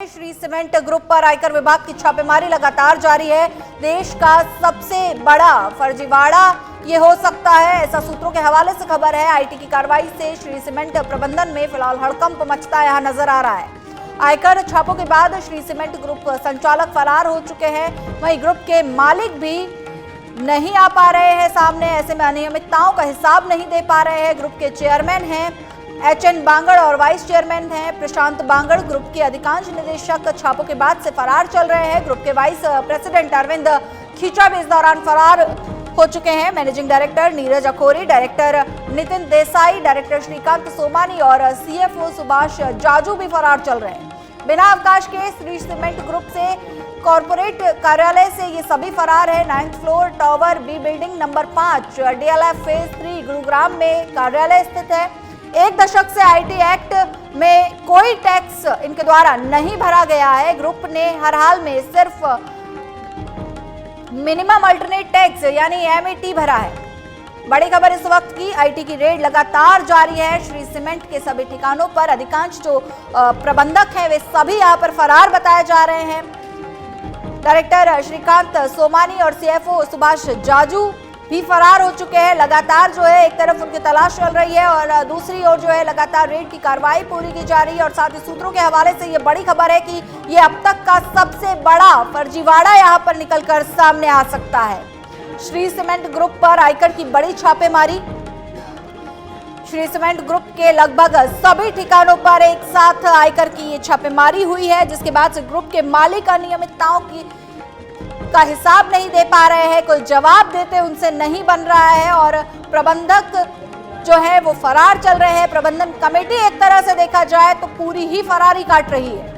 Shri cement group पर आयकर विभाग की छापेमारी लगातार जारी है। देश का सबसे बड़ा फर्जीवाड़ा ये हो सकता है, ऐसा सूत्रों के हवाले से खबर है। आईटी की कार्रवाई से श्री सीमेंट प्रबंधन में फिलहाल हड़कंप मचता यहाँ नजर आ रहा है। आयकर छापों के बाद श्री सीमेंट ग्रुप संचालक फरार हो चुके हैं, वहीं ग्रुप के मालिक भी नहीं आ पा रहे हैं सामने। ऐसे में अनियमितताओं का हिसाब नहीं दे पा रहे हैं। ग्रुप के चेयरमैन हैं एचएन बांगड़ और वाइस चेयरमैन हैं प्रशांत बांगड़। ग्रुप के अधिकांश निदेशक छापों के बाद से फरार चल रहे हैं। ग्रुप के वाइस प्रेसिडेंट अरविंद खीचा भी इस दौरान फरार हो चुके हैं। Managing director Neeraj Akhori, director Nitin Desai, director Shrikant Somani और सीएफओ सुभाष जाजू भी फरार चल रहे हैं। बिना अवकाश के श्री सीमेंट ग्रुप से कॉर्पोरेट कार्यालय से ये सभी फरार है। 9th floor tower B building number 5 DLF phase 3 Gurugram में कार्यालय स्थित है। एक दशक से आईटी एक्ट में कोई टैक्स इनके द्वारा नहीं भरा गया है। ग्रुप ने हर हाल में सिर्फ मिनिमम अल्टरनेट टैक्स यानी एमएटी भरा है। बड़ी खबर इस वक्त की, आईटी की रेड लगातार जारी है। श्री सीमेंट के सभी ठिकानों पर अधिकांश जो प्रबंधक हैं वे सभी यहां पर फरार बताए जा रहे हैं। डायरेक्टर श्रीकांत सोमानी और सीएफओ सुभाष जाजू भी फरार हो चुके हैं। लगातार जो है एक तरफ उनकी तलाश चल रही है और दूसरी ओर जो है लगातार रेड की कार्रवाई पूरी की जा रही है। और साथ ही सूत्रों के हवाले से ये बड़ी खबर है कि ये अब तक का सबसे बड़ा फर्जीवाड़ा यहाँ पर निकलकर सामने आ सकता है। श्री सीमेंट ग्रुप पर आयकर की बड़ी छापेमारी। श्री सीमेंट ग्रुप के लगभग सभी ठिकानों पर एक साथ आयकर की ये छापेमारी हुई है, जिसके बाद से ग्रुप के मालिक अनियमितताओं का हिसाब नहीं दे पा रहे हैं, कोई जवाब देते उनसे नहीं बन रहा है और प्रबंधक जो है वो फरार चल रहे हैं। प्रबंधन कमेटी एक तरह से देखा जाए तो पूरी ही फरारी काट रही है।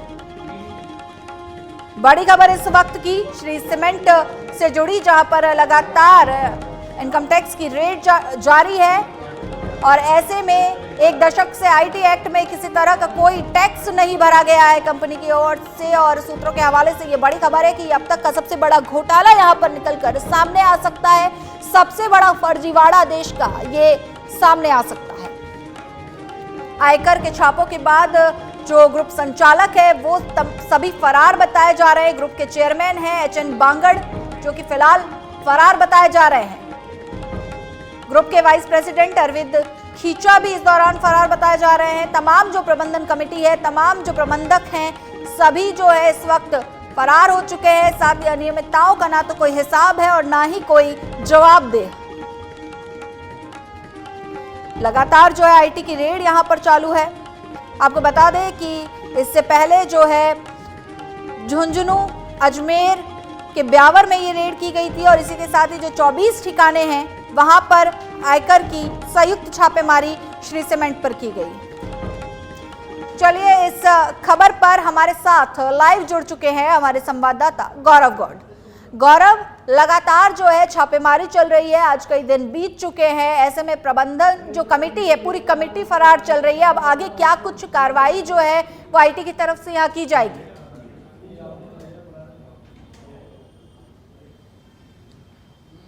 बड़ी खबर इस वक्त की श्री सीमेंट से जुड़ी, जहां पर लगातार इनकम टैक्स की रेड जारी है और ऐसे में एक दशक से आईटी एक्ट में किसी तरह का कोई टैक्स नहीं भरा गया है कंपनी की ओर से। और सूत्रों के हवाले से ये बड़ी खबर है कि अब तक का सबसे बड़ा घोटाला यहां पर निकलकर सामने आ सकता है। सबसे बड़ा फर्जीवाड़ा देश का ये सामने आ सकता है। आयकर के छापों के बाद जो ग्रुप संचालक है वो सभी फरार बताए जा रहे हैं। ग्रुप के चेयरमैन हैं एचएन बांगड़, जो कि फिलहाल फरार बताए जा रहे हैं। ग्रुप के वाइस प्रेसिडेंट अरविंद खीचा भी इस दौरान फरार बताए जा रहे हैं। तमाम जो प्रबंधन कमेटी है, तमाम जो प्रबंधक हैं, सभी जो है इस वक्त फरार हो चुके हैं। साथ ही अनियमितताओं का ना तो कोई हिसाब है और ना ही कोई जवाबदेह। लगातार जो है आईटी की रेड यहां पर चालू है। आपको बता दें कि इससे पहले जो है झुंझुनू, अजमेर के ब्यावर में ये रेड की गई थी और इसी के साथ ही जो 24 ठिकाने हैं वहां पर आयकर की संयुक्त छापेमारी श्री सीमेंट पर की गई। चलिए, इस खबर पर हमारे साथ लाइव जुड़ चुके हैं हमारे संवाददाता गौरव गौड़। गौरव, लगातार जो है छापेमारी चल रही है, आज कई दिन बीत चुके हैं, ऐसे में प्रबंधन जो कमेटी है पूरी कमेटी फरार चल रही है। अब आगे क्या कुछ कार्रवाई जो है वो आईटी की तरफ से यहाँ की जाएगी?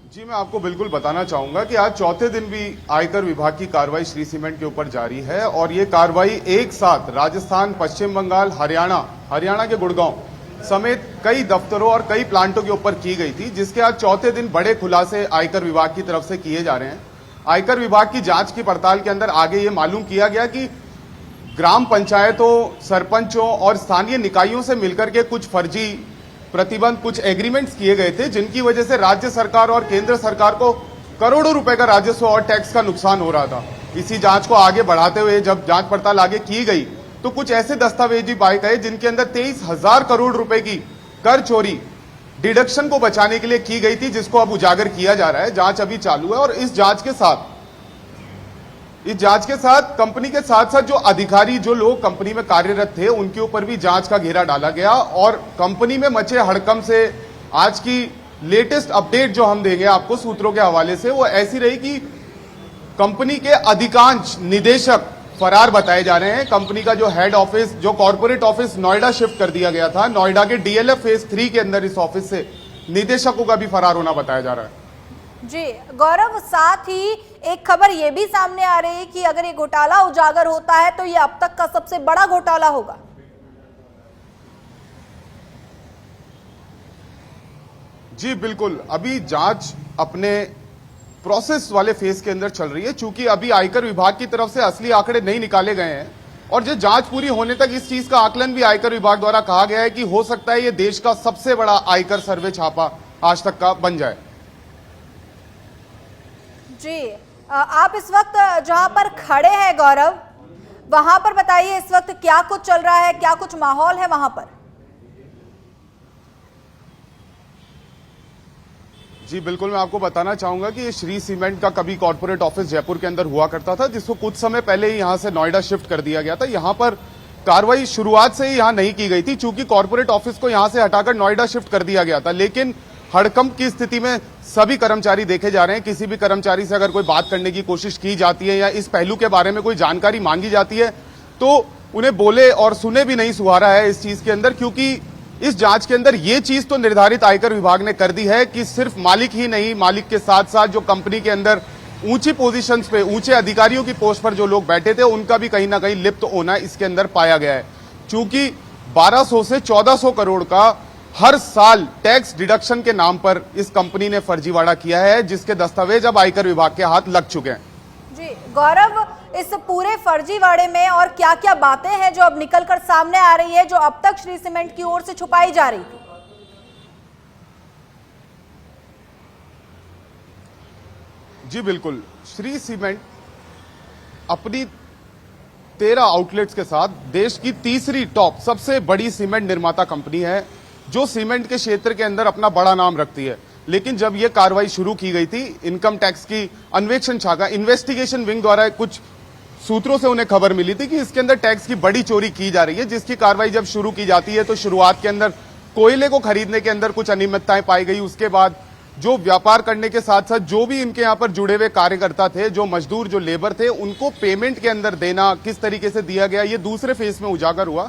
जी, मैं आपको बिल्कुल बताना चाहूंगा कि आज चौथे दिन भी आयकर विभाग की कार्रवाई श्री सीमेंट के ऊपर जारी है और ये कार्रवाई एक साथ राजस्थान, पश्चिम बंगाल, हरियाणा के गुड़गांव समेत कई दफ्तरों और कई प्लांटों के ऊपर की गई थी, जिसके आज चौथे दिन बड़े खुलासे आयकर विभाग की तरफ से किए जा रहे हैं। आयकर विभाग की जांच की पड़ताल के अंदर आगे ये मालूम किया गया कि ग्राम पंचायतों, सरपंचों और स्थानीय निकायों से मिलकर के कुछ फर्जी प्रतिबंध, कुछ एग्रीमेंट्स किए गए थे, जिनकी वजह से राज्य सरकार और केंद्र सरकार को करोड़ों रुपए का राजस्व और टैक्स का नुकसान हो रहा था। इसी जांच को आगे बढ़ाते हुए जब जांच पड़ताल आगे की गई तो कुछ ऐसे दस्तावेज भी पाए गए जिनके अंदर 23,000 करोड़ रुपए की कर चोरी डिडक्शन को बचाने के लिए की गई थी, जिसको अब उजागर किया जा रहा है। जांच अभी चालू है और इस जांच के साथ कंपनी के साथ साथ जो अधिकारी, जो लोग कंपनी में कार्यरत थे, उनके ऊपर भी जांच का घेरा डाला गया। और कंपनी में मचे हड़कंप से आज की लेटेस्ट अपडेट जो हम देंगे आपको सूत्रों के हवाले से, वो ऐसी रही कि कंपनी के अधिकांश निदेशक फरार बताए जा रहे हैं। कंपनी का जो हेड ऑफिस, जो कॉर्पोरेट ऑफिस नोएडा शिफ्ट कर दिया गया था, नोएडा के डीएलएफ फेज 3 के अंदर इस ऑफिस से निदेशकों का भी फरार होना बताया जा रहा है। जी गौरव, साथ ही एक खबर ये भी सामने आ रही है कि अगर ये घोटाला उजागर होता है तो ये अब तक का सबसे बड़ा घोटाला होगा। जी बिल्कुल, अभी जांच अपने प्रोसेस वाले फेज के अंदर चल रही है, चूंकि अभी आयकर विभाग की तरफ से असली आंकड़े नहीं निकाले गए हैं और जो जांच पूरी होने तक इस चीज का आकलन भी आयकर विभाग द्वारा कहा गया है कि हो सकता है ये देश का सबसे बड़ा आयकर सर्वे छापा आज तक का बन जाए। जी, आप इस वक्त जहां पर खड़े हैं गौरव, वहां पर बताइए इस वक्त क्या कुछ चल रहा है, क्या कुछ माहौल है वहां पर? जी बिल्कुल, मैं आपको बताना चाहूंगा कि ये श्री सीमेंट का कभी कॉर्पोरेट ऑफिस जयपुर के अंदर हुआ करता था, जिसको कुछ समय पहले ही यहां से नोएडा शिफ्ट कर दिया गया था। यहां पर कार्रवाई शुरुआत से ही यहां नहीं की गई थी, चूंकि कॉर्पोरेट ऑफिस को यहां से हटाकर नोएडा शिफ्ट कर दिया गया था। लेकिन हड़कंप की स्थिति में सभी कर्मचारी देखे जा रहे हैं। किसी भी कर्मचारी से अगर कोई बात करने की कोशिश की जाती है या इस पहलू के बारे में कोई जानकारी मांगी जाती है तो उन्हें बोले और सुने भी नहीं सुहारा है इस चीज के अंदर, क्योंकि इस जांच के अंदर ये चीज तो निर्धारित आयकर विभाग ने कर दी है कि सिर्फ मालिक ही नहीं, मालिक के साथ साथ जो कंपनी के अंदर ऊंची पोजीशंस पे, ऊंचे अधिकारियों की पोस्ट पर जो लोग बैठे थे, उनका भी कहीं ना कहीं लिप्त होना इसके अंदर पाया गया है। चूंकि 1200 से 1400 करोड़ का हर साल टैक्स डिडक्शन के नाम पर इस कंपनी ने फर्जीवाड़ा किया है, जिसके दस्तावेज अब आयकर विभाग के हाथ लग चुके हैं। जी गौरव, इस पूरे फर्जीवाड़े में और क्या क्या बातें हैं जो अब निकलकर सामने आ रही है, जो अब तक श्री सीमेंट की ओर से छुपाई जा रही थी? जी बिल्कुल, श्री सीमेंट अपनी 13 आउटलेट्स के साथ देश की तीसरी टॉप सबसे बड़ी सीमेंट निर्माता कंपनी है, जो सीमेंट के क्षेत्र के अंदर अपना बड़ा नाम रखती है। लेकिन जब यह कार्रवाई शुरू की गई थी, इनकम टैक्स की अन्वेषण शाखा इन्वेस्टिगेशन विंग द्वारा कुछ सूत्रों से उन्हें खबर मिली थी कि इसके अंदर टैक्स की बड़ी चोरी की जा रही है, जिसकी कार्रवाई जब शुरू की जाती है तो शुरुआत के अंदर कोयले को खरीदने के अंदर कुछ अनियमितताएं पाई गई। उसके बाद जो व्यापार करने के साथ साथ जो भी इनके यहाँ पर जुड़े हुए कार्यकर्ता थे, जो मजदूर, जो लेबर थे, उनको पेमेंट के अंदर देना किस तरीके से दिया गया, ये दूसरे फेज में उजागर हुआ,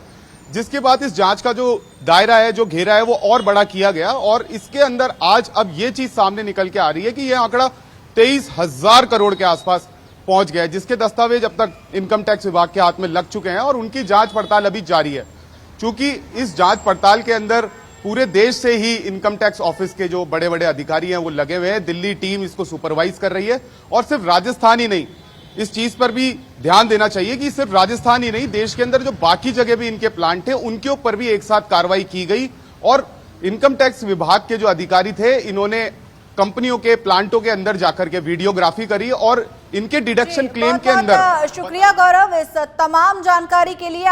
जिसके बाद इस जांच का जो दायरा है, जो घेरा है, वो और बड़ा किया गया। और इसके अंदर आज अब ये चीज सामने निकल के आ रही है कि यह आंकड़ा 23,000 करोड़ के आसपास पहुंच गया है, जिसके दस्तावेज अब तक इनकम टैक्स विभाग के हाथ में लग चुके हैं और उनकी जांच पड़ताल अभी जारी है। चूंकि इस जांच पड़ताल के अंदर पूरे देश से ही इनकम टैक्स ऑफिस के जो बड़े बड़े अधिकारी हैं वो लगे हुए हैं, दिल्ली टीम इसको सुपरवाइज कर रही है। और सिर्फ राजस्थान ही नहीं, इस चीज पर भी ध्यान देना चाहिए कि सिर्फ राजस्थान ही नहीं, देश के अंदर जो बाकी जगह भी इनके प्लांट थे उनके ऊपर भी एक साथ कार्रवाई की गई। और इनकम टैक्स विभाग के जो अधिकारी थे, इन्होंने कंपनियों के प्लांटों के अंदर जाकर के वीडियोग्राफी करी और इनके डिडक्शन क्लेम के अंदर। शुक्रिया गौरव इस तमाम जानकारी के लिए।